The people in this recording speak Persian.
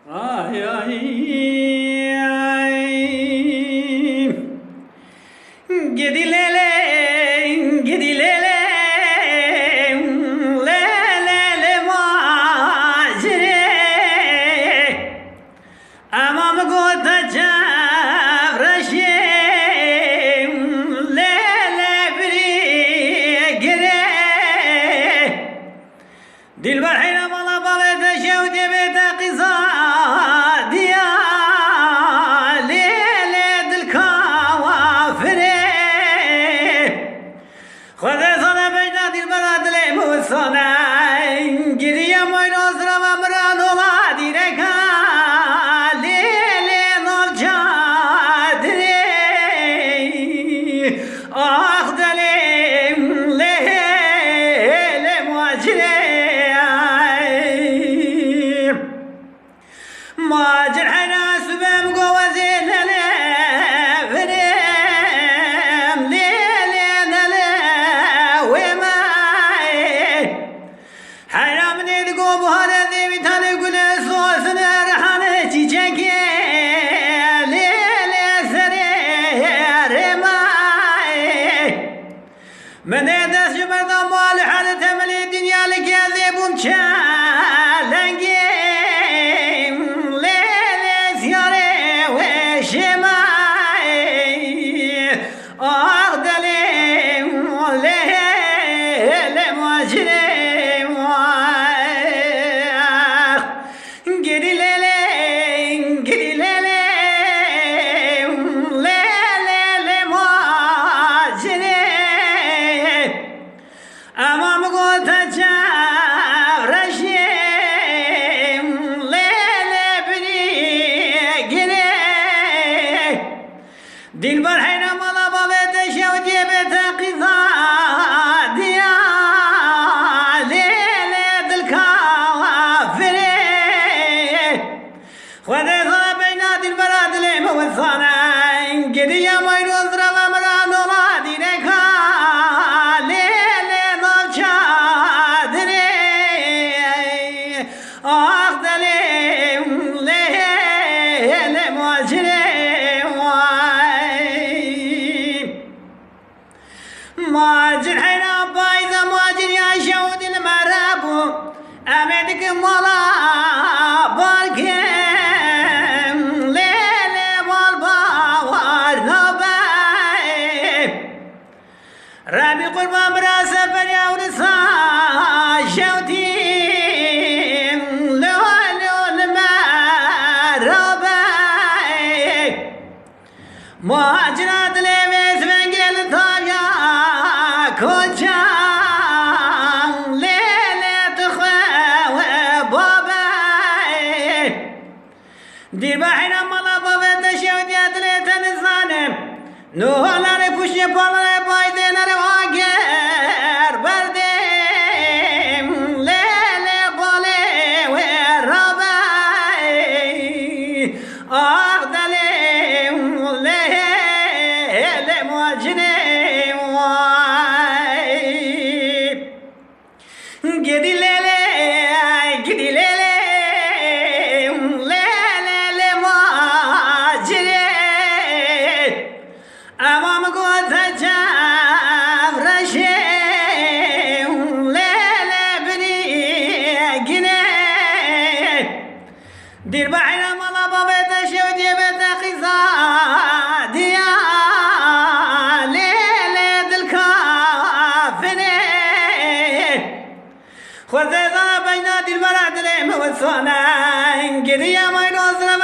آی آی آی گدی لیله گدی لیله لیله ماجره امام گوت جفرشه لیله بری گره دل بر حیرم الله بالت شودی بیت قضا دیا لیله دل کافره خود سانه بینا دل بر دل موسانه گریه موی نوزرم امران اولا دیرکا لیله نال جادره آخ دلیم لیله مواجره ماجر حنا سبم قوزين لا فريم ليلين لا وما حرام ندقو بهذا ذي بتاني قل صوص نرحانة تيجي ليلة سرير ما من يدس جبرنا مال حالة تملي الدنيا لك يا ذيبون شالنجي دل بر حیرم الله بابت شودی بیت قضا دیا لیله دل کافره خود ازا بینا دل برا دل موزانه گریه موی روز رو مران اولا دیرکا لیله نال چادره آخ دلیم لیله مواجره ماجر حينا بايظة ماجر يا شود المرابو أمدك مالا بالكم ليلة والباور نباي ربي قربان براسة فريا ورسا شوتي لو المراباي ماجرات لمس بنجل طايا كوجان ليلة خوا باباي دير بحيرة مالا بابا تشودي أدلت نزانم نوهلا رفوشي بالا بايدين رواقر بردم ليلة بالي وراباي أخدلم ليلة مواجني gidi lele lele majire amam gota javrashe lele bini gine dir bahira mala babet shodi bet qiza dia lele dil kafine خذ ذا بين دل براد لهم وصانا قريا ما ينوزنا